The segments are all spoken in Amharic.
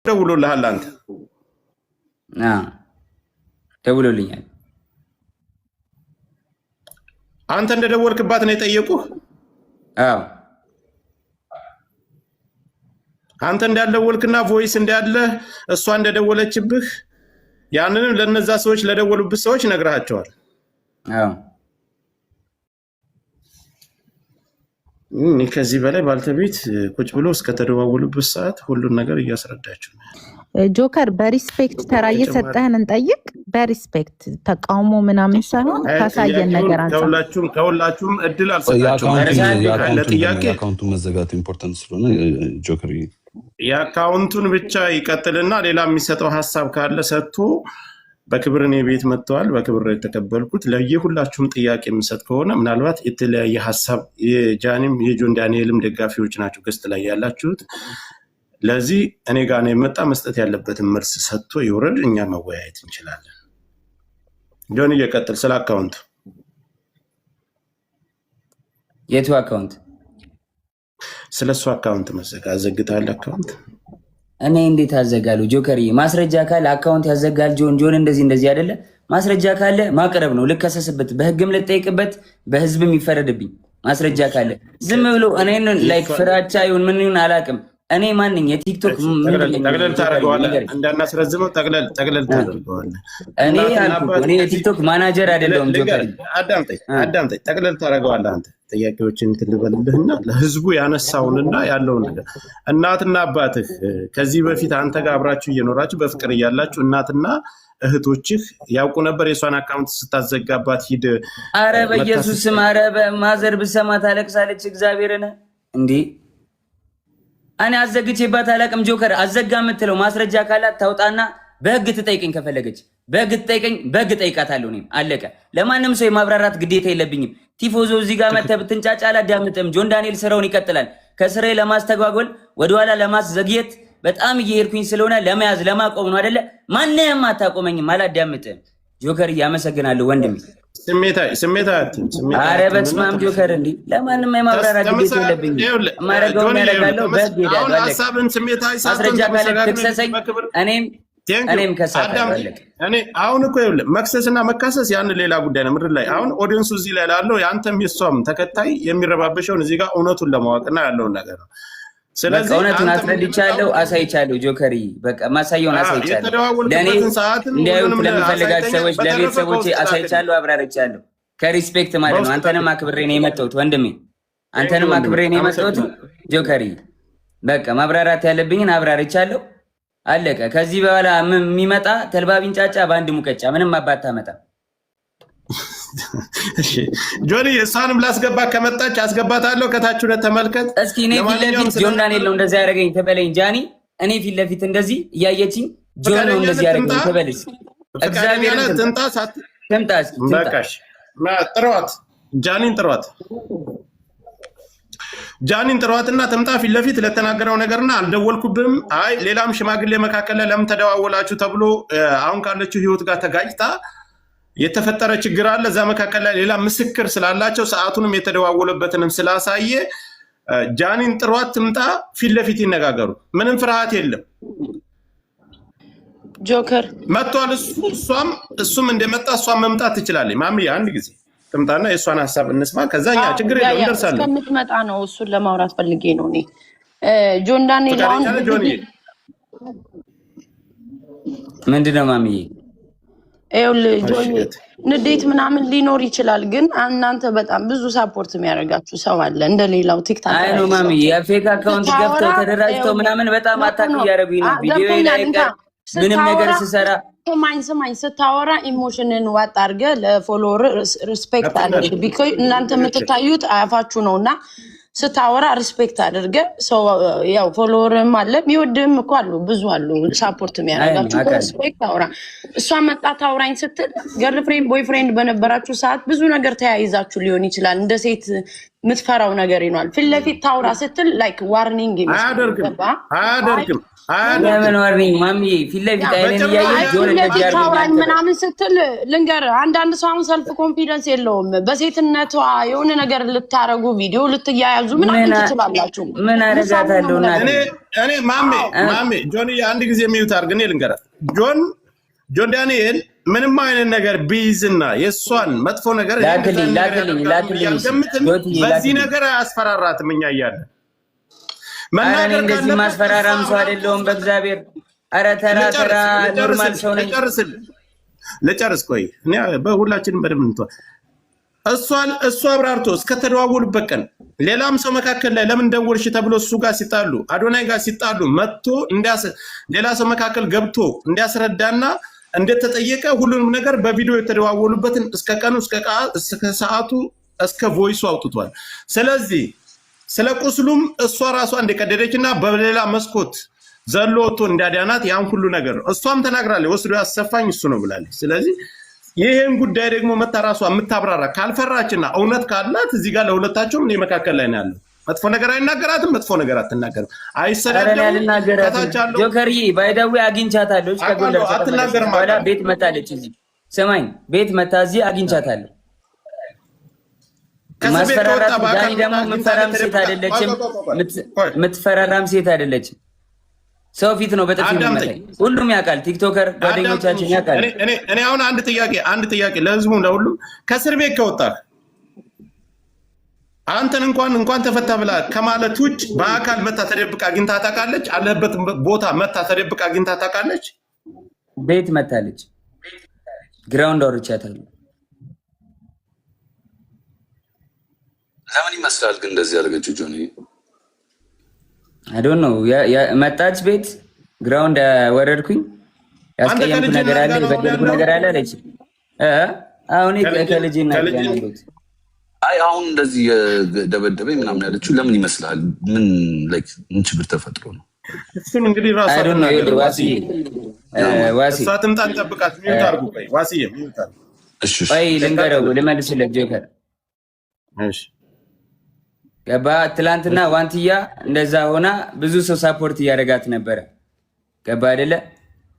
ደውሎልሃል አንተ? ደውሎልኛል። አንተ እንደደወልክባት ነው የጠየቁህ? አዎ አንተ እንዳልደወልክና ቮይስ እንዳለ እሷ እንደደወለችብህ ያንንም ለነዛ ሰዎች ለደወሉብህ ሰዎች ነግረሃቸዋል? አዎ ከዚህ በላይ ባልተቤት ቁጭ ብሎ እስከተደዋወሉበት ሰዓት ሁሉን ነገር እያስረዳችሁ ነው። ጆከር በሪስፔክት ተራ እየሰጠህን እንጠይቅ። በሪስፔክት ተቃውሞ ምናምን ሳይሆን ካሳየን ነገር አንተ ከሁላችሁም እድል አልሰጣችሁም። የአካውንቱ መዘጋት ኢምፖርታንት ስለሆነ ጆከር የአካውንቱን ብቻ ይቀጥልና ሌላ የሚሰጠው ሀሳብ ካለ ሰጥቶ በክብር እኔ ቤት መጥተዋል። በክብር የተቀበልኩት ለየሁላችሁም ጥያቄ የምሰጥ ከሆነ ምናልባት የተለያየ ሀሳብ የጃኒም የጆን ዳንኤልም ደጋፊዎች ናቸው ገስት ላይ ያላችሁት። ለዚህ እኔ ጋር ነው የመጣ መስጠት ያለበትን መልስ ሰጥቶ ይወረድ፣ እኛ መወያየት እንችላለን። ጆን እየቀጥል ስለ አካውንት። የቱ አካውንት? ስለሱ አካውንት መዘጋ አዘግታል። አካውንት እኔ እንዴት አዘጋለሁ? ጆከሪ ማስረጃ ካለ አካውንት ያዘጋል። ጆን እንደዚህ አይደለ? ማስረጃ ካለ ማቅረብ ነው። ልከሰስበት፣ በህግም ልጠይቅበት፣ በህዝብም ይፈረድብኝ። ማስረጃ ካለ ዝም ብሎ እኔን ላይክ ፍራቻ ይሁን ምን ይሁን አላውቅም። እኔ ማንኝ የቲክቶክ ጠቅለል ታደርገዋለህ፣ እንዳናስረዝመው ጠቅለል ታደርገዋለህ። እኔ የቲክቶክ ማናጀር አይደለሁም ጆከሪ። አዳምጠኝ፣ ጠቅለል ታደርገዋለህ አንተ። ጥያቄዎችን ትልበልብህና ለህዝቡ ያነሳውንና ያለውን ነገር እናትና አባትህ ከዚህ በፊት አንተ ጋር አብራችሁ እየኖራችሁ በፍቅር እያላችሁ እናትና እህቶችህ ያውቁ ነበር የሷን አካውንት ስታዘጋባት ሂድ? አረ በኢየሱስ ስም፣ አረ በማዘር ብሰማ ታለቅሳለች። እግዚአብሔርን እንዴ እኔ አዘግቼባት አላቅም። ጆከር አዘጋ የምትለው ማስረጃ ካላት ታውጣና በህግ ትጠይቀኝ። ከፈለገች በህግ ትጠይቀኝ፣ በህግ ጠይቃታለሁ። እኔም አለቀ። ለማንም ሰው የማብራራት ግዴታ የለብኝም። ቲፎዞ እዚህ ጋር መተህ ብትንጫጫ አላዳምጥም። ጆን ዳንኤል ስራውን ይቀጥላል። ከስራዬ ለማስተጓጎል ወደኋላ ለማስዘግየት በጣም እየሄድኩኝ ስለሆነ ለመያዝ ለማቆም ነው አይደለ? ማንንም አታቆመኝም፣ አላዳምጥም። ጆከር እያመሰግናለሁ ወንድሜ። አረ በስመ አብ ጆከር፣ እንዲ ለማንም የማብራራት ግዴታ የለብኝም። ማረጋውን ያደርጋለሁ። በህግ ሄዳለሁ። ማስረጃ ካለ ትክሰሰኝ፣ እኔም ከሳለሁ። እኔ አሁን እኮ ይኸውልህ መክሰስና መካሰስ ያን ሌላ ጉዳይ ነው። ምድር ላይ አሁን ኦዲየንሱ እዚህ ላይ ላለው የአንተም የሷም ተከታይ የሚረባበሸውን እዚህ ጋር እውነቱን ለማወቅና ያለውን ነገር ነው። ስለዚህ እውነቱን አስረድቻለሁ፣ አሳይቻለሁ። ጆከሪ በቃ ማሳየውን አሳይቻለሁ። ለእኔ እንዲያዩት ለሚፈልጋቸው ሰዎች ለቤተሰቦቼ አሳይቻለሁ፣ አብራርቻለሁ። ከሪስፔክት ማለት ነው። አንተንም አክብሬ ነው የመጣሁት ወንድሜ፣ አንተንም አክብሬ ነው የመጣሁት ጆከሪ። በቃ ማብራራት ያለብኝን አብራርቻለሁ፣ አለቀ። ከዚህ በኋላ የሚመጣ ተልባቢን ጫጫ በአንድ ሙቀጫ ምንም አባት ታመጣ። ጆኒ እሷንም ላስገባ ከመጣች አስገባታለሁ። ከታች ሁለት ተመልከት እስኪ። እኔ ፊት ለፊት ጆን ዳንኤል ነው እንደዚህ ያደረገኝ ተበለኝ ጃኒ። እኔ ፊት ለፊት እንደዚህ እያየችኝ ጆን ነው እንደዚህ ያደረገኝ ተበለኝ። እግዚአብሔር ትምጣ በቃሽ። ጥሯት፣ ጃኒን ጥሯትና ትምጣ ፊት ለፊት ለተናገረው ነገርና አልደወልኩብም። አይ ሌላም ሽማግሌ መካከል ላይ ለምን ተደዋወላችሁ ተብሎ አሁን ካለችው ህይወት ጋር ተጋጭታ የተፈጠረ ችግር አለ። እዛ መካከል ላይ ሌላ ምስክር ስላላቸው ሰዓቱንም የተደዋወለበትንም ስላሳየ ጃኒን ጥሯት፣ ትምጣ፣ ፊት ለፊት ይነጋገሩ። ምንም ፍርሃት የለም። ጆከር መጥቷል። እሱም እንደመጣ እሷም መምጣት ትችላለች። ማሚ አንድ ጊዜ ትምጣና የእሷን ሀሳብ እንስማ። ከዛኛ ችግር የለም እንደርሳለን። እስከምትመጣ ነው እሱን ለማውራት ፈልጌ ነው። እኔ ጆን ዳንኤል ምንድነው ማሚዬ? ንዴት ምናምን ሊኖር ይችላል፣ ግን እናንተ በጣም ብዙ ሳፖርት የሚያደርጋችሁ ሰው አለ እንደሌላው ቲክታክ ላይ። አይ ነው ማሚ፣ የፌክ አካውንት ገብተው ተደራጅተው ምናምን በጣም አታክ እያደረጉኝ ነው። ቪዲዮ ላይ ምንም ነገር ስሰራ ስማኝ፣ ስታወራ ኢሞሽንን ዋጥ አድርገህ ለፎሎወር ሪስፔክት አድርግ። ቢኮዝ እናንተ የምትታዩት አያፋችሁ ነውና ስታወራ ሪስፔክት አድርገ ሰው ያው ፎሎወርም አለ የሚወድም እኮ አሉ፣ ብዙ አሉ ሳፖርት የሚያደርጋችሁ። ሪስፔክት አውራ። እሷ መጣ ታውራኝ ስትል ገርል ፍሬንድ ቦይ ፍሬንድ በነበራችሁ ሰዓት ብዙ ነገር ተያይዛችሁ ሊሆን ይችላል። እንደ ሴት የምትፈራው ነገር ይኗል። ፊት ለፊት ታውራ ስትል ላይክ ዋርኒንግ አያደርግም። ለምን ዋርኒንግ ማሚ ፊት ለፊት አይነን ያያይ ጆን ታውራኝ ምናምን ስትል ልንገር አንዳንድ ሰው አሁን ሰልፍ ኮንፊደንስ የለውም በሴትነቷ የሆነ ነገር ልታረጉ ቪዲዮ ልትያያዙ ምናምን ትችላላችሁ ምን አረጋታለሁና እኔ ማሚ ጆን አንድ ጊዜ ሚዩት አርግኔ ልንገር ጆን ዳንኤል ምንም አይነት ነገር ቢይዝና የሷን መጥፎ ነገር በዚህ ነገር አያስፈራራትም እኛ እያለ መናገር እንደዚህ ማስፈራራም ሰው አይደለሁም በእግዚአብሔር አረ ተራ ኖርማል ሰው ነኝ ለጨርስ ቆይ እኔ በሁላችንም በደምንቷ እሷ አብራርቶ እስከተደዋወሉበት ቀን ሌላም ሰው መካከል ላይ ለምን ደወልሽ ተብሎ እሱ ጋር ሲጣሉ አዶናይ ጋር ሲጣሉ መጥቶ ሌላ ሰው መካከል ገብቶ እንዲያስረዳና እንደተጠየቀ ሁሉንም ነገር በቪዲዮ የተደዋወሉበትን እስከ ቀኑ እስከ ሰዓቱ እስከ ቮይሱ አውጥቷል ስለዚህ ስለ ቁስሉም እሷ ራሷ እንደቀደደችና በሌላ መስኮት ዘሎ ወጥቶ እንዳዳናት ያን ሁሉ ነገር እሷም ተናግራለች ወስዶ ያሰፋኝ እሱ ነው ብላለች ስለዚህ ይሄን ጉዳይ ደግሞ መታ ራሷ የምታብራራ ካልፈራችና እውነት ካላት እዚህ ጋር ለሁለታቸውም እኔ መካከል ላይ ነው ያለው መጥፎ ነገር አይናገራትም መጥፎ ነገር አትናገርም አይሰራደም ከታቻለው ጆከርዬ ባይዳዊ አግኝቻታለሁ ከጎንደር አትናገርም ባላ ቤት መታለች እዚህ ሰማኝ ቤት መታ እዚህ አግኝቻታለሁ ማስፈራራት ዳኒ ደግሞ ምትፈራም ሴት አይደለችም ምትፈራራም ሴት አይደለችም ሰው ፊት ነው በጥፊ የሚመታኝ ሁሉም ያውቃል ቲክቶከር ጓደኞቻችን ያውቃል እኔ አሁን አንድ ጥያቄ ለህዝቡ ለሁሉም ከእስር ቤት ከወጣህ አንተን እንኳን ተፈታ ብላ ከማለት ውጭ በአካል መታ ተደብቃ አግኝታ ታውቃለች አለበት ቦታ መታ ተደብቃ አግኝታ ታውቃለች ቤት መታለች ግራውንድ አውርቻታለሁ ለምን ይመስላል ግን እንደዚህ ያደረገችው ጆኒ አይ ዶንት ኖ መጣች ቤት ግራውንድ ወረድኩኝ ያስቀየምኩ ነገር አለ በደልኩ ነገር አለ አለች አሁን ከልጅና ያናገሩት አይ አሁን እንደዚህ ደበደበኝ ምናምን ያለችው ለምን ይመስላል ምን ችግር ተፈጥሮ ነው እሱን እንግዲህ ራሱ አይ ዶንት ኖ ዋሲ እሷትም ታንጠብቃት ሚዩት አርጉ ቆይ ዋሲዬ ሚዩት አርጉ እሺ አይ ልንገረው ልመልስለት ጆከር እሺ ገባ ትላንትና ዋንትያ እንደዛ ሆና ብዙ ሰው ሳፖርት እያደረጋት ነበረ ገባ አይደለ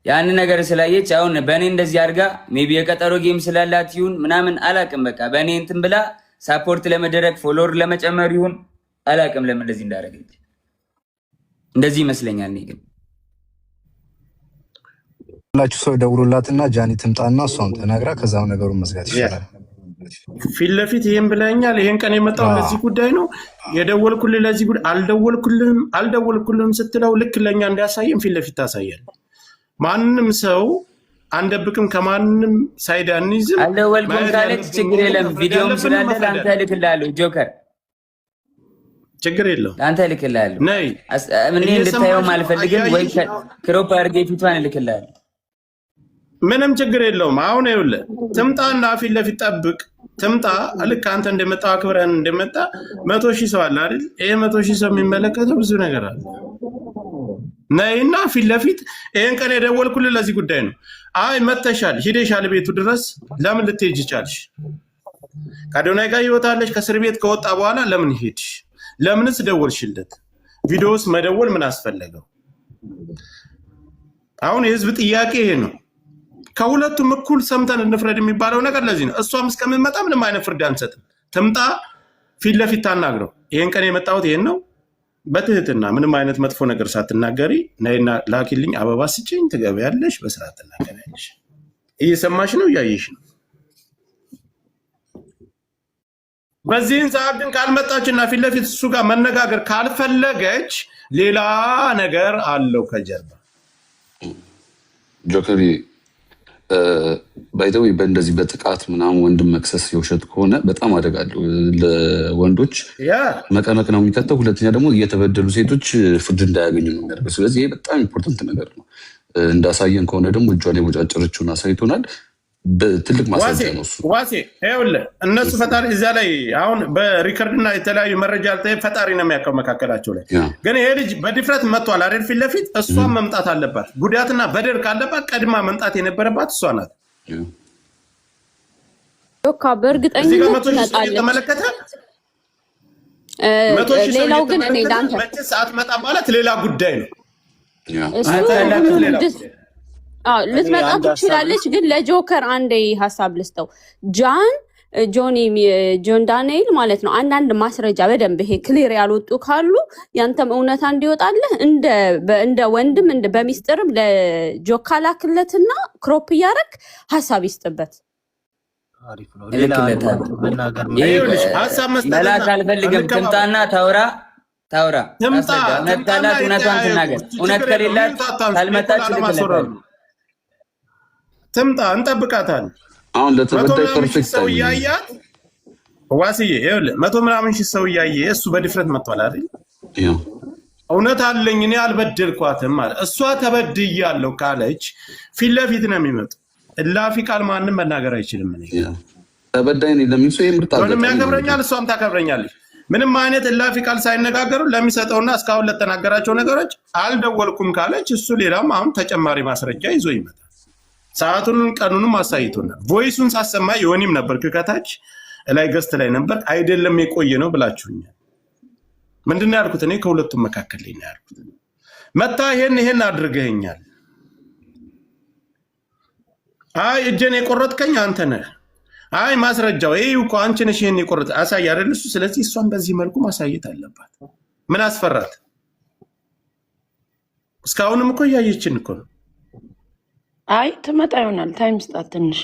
ያን ነገር ስላየች አሁን በእኔ እንደዚህ አድርጋ ሜቢ የቀጠሮ ጌም ስላላት ይሁን ምናምን አላቅም በቃ በእኔ እንትን ብላ ሳፖርት ለመደረግ ፎሎወር ለመጨመር ይሁን አላቅም ለምን እንደዚህ እንዳደረገች እንደዚህ ይመስለኛል እኔ ግን ሁላችሁ ሰው ደውሉላትና ጃኒ ትምጣና እሷም ተናግራ ከዛው ነገሩን መዝጋት ይችላል ፊት ለፊት ይሄን ብለኛል ይሄን ቀን የመጣው ለዚህ ጉዳይ ነው የደወልኩልህ ለዚህ ጉዳይ አልደወልኩልህም ስትለው ልክ ለኛ እንዲያሳየን ፊት ለፊት ታሳያል ማንንም ሰው አንደብቅም ከማንንም ሳይድ አንይዝም አልደወልኩም ካለች ችግር የለም ቪዲዮም ስላለ አንተ ልክላለሁ ጆከር ችግር የለም አንተ ልክላለሁ ነይ ምን እንድታየው አልፈልግም ወይ ክሮፕ አድርጌ ፊቷን ልክላለሁ ምንም ችግር የለውም አሁን ይኸውልህ ትምጣና ፊት ለፊት ጠብቅ ትምጣ ልክ አንተ እንደመጣ አክብረን እንደመጣ 100,000 ሰው አለ አይደል ይሄ 100,000 ሰው የሚመለከተው ብዙ ነገር አለ ነይና ፊት ለፊት ይሄን ቀን የደወልኩልህ ለዚህ ጉዳይ ነው አይ መተሻል ሂደሻል ቤቱ ድረስ ለምን ልትሄጂ ቻልሽ ከአዶናይ ጋር ይወጣለሽ ከእስር ቤት ከወጣ በኋላ ለምን ሄድሽ ለምንስ ደወልሽለት ቪዲዮስ መደወል ምን አስፈለገው አሁን የህዝብ ጥያቄ ይሄ ነው ከሁለቱም እኩል ሰምተን እንፍረድ የሚባለው ነገር ለዚህ ነው እሷም እስከምትመጣ ምንም አይነት ፍርድ አንሰጥም ትምጣ ፊት ለፊት ታናግረው ይሄን ቀን የመጣሁት ይሄን ነው በትህትና ምንም አይነት መጥፎ ነገር ሳትናገሪ ነይና ላኪልኝ አበባ ስጭኝ ትገበያለሽ በስርዓት ትናገሪያለሽ እየሰማሽ ነው እያየሽ ነው በዚህን ሰዓት ግን ካልመጣችና ፊት ለፊት እሱ ጋር መነጋገር ካልፈለገች ሌላ ነገር አለው ከጀርባ ጆከሪ ባይደው በእንደዚህ በጥቃት ምናምን ወንድም መክሰስ የውሸት ከሆነ በጣም አደጋለሁ ለወንዶች መቀመቅ ነው የሚከተው ሁለተኛ ደግሞ እየተበደሉ ሴቶች ፍርድ እንዳያገኙ ነው የሚያደርገው ስለዚህ ይሄ በጣም ኢምፖርታንት ነገር ነው እንዳሳየን ከሆነ ደግሞ እጇ ላይ ወጫጭረችውን አሳይቶናል በትልቅ ማሳያ ነው እሱ ዋሴ ይኸውልህ እነሱ ፈጣሪ እዛ ላይ አሁን በሪከርድና የተለያዩ መረጃ አልተይ ፈጣሪ ነው የሚያውቀው መካከላቸው ላይ ግን ይሄ ልጅ በድፍረት መጥቷል አይደል ፊት ለፊት እሷን መምጣት አለባት ጉዳትና በደል ካለባት ቀድማ መምጣት የነበረባት እሷ ናት ዶካ በእርግጠኝነት ተመለከተ ሌላው ግን እኔ ዳንተ መቼ ሰዓት መጣ ማለት ሌላ ጉዳይ ነው ልትመጣ ትችላለች። ግን ለጆከር አንዴ ሀሳብ ልስጠው። ጆን ዳንኤል ማለት ነው። አንዳንድ ማስረጃ በደንብ ይሄ ክሊር ያልወጡ ካሉ ያንተም እውነታ እንዲወጣልህ እንደ ወንድም በሚስጥርም ለጆካ ላክለትና ክሮፕ እያደረግ ሀሳብ ይስጥበት። መላክ አልፈልግም። ትምጣና ታውራ መጣላት እውነቷን ትናገር። እውነት ከሌላት ካልመጣች ልክለታል። ትምጣ፣ እንጠብቃታለን። አሁን ለተበዳይ ፐርፌክት ሰው እያያት ዋስዬ ይኸውልህ 100 ምናምን ሺህ ሰው እያየ እሱ በድፍረት መጥቷል አይደል? እውነት አለኝ እኔ አልበደልኳትም ማለት እሷ ተበድያለሁ ካለች ፊት ለፊት ነው የሚመጡ። እላፊ ቃል ማንም መናገር አይችልም። እኔ ተበዳይ ነኝ ለሚል ሰው የምርጣ ምንም ያከብረኛል፣ እሷም ታከብረኛለች። ምንም አይነት እላፊ ቃል ሳይነጋገሩ ለሚሰጠውና እስካሁን ለተናገራቸው ነገሮች አልደወልኩም ካለች እሱ ሌላም አሁን ተጨማሪ ማስረጃ ይዞ ይመጣል። ሰዓቱን ቀኑንም አሳይቶናል። ቮይሱን ሳሰማ የሆኒም ነበር ከታች ላይ ገስት ላይ ነበር። አይደለም የቆየ ነው ብላችሁኛል። ምንድነው ያልኩት? እኔ ከሁለቱም መካከል ላይ ነው ያልኩት። መታ ይሄን አድርገኛል። አይ እጄን የቆረጥከኝ አንተ ነህ። አይ ማስረጃው ይሄ እኮ አንቺ ነሽ ይሄን የቆረጥ አሳይ አይደል እሱ። ስለዚህ እሷን በዚህ መልኩ ማሳየት አለባት። ምን አስፈራት? እስካሁንም እኮ እያየችን እኮ ነው። አይ ትመጣ ይሆናል። ታይም ስጣት ትንሽ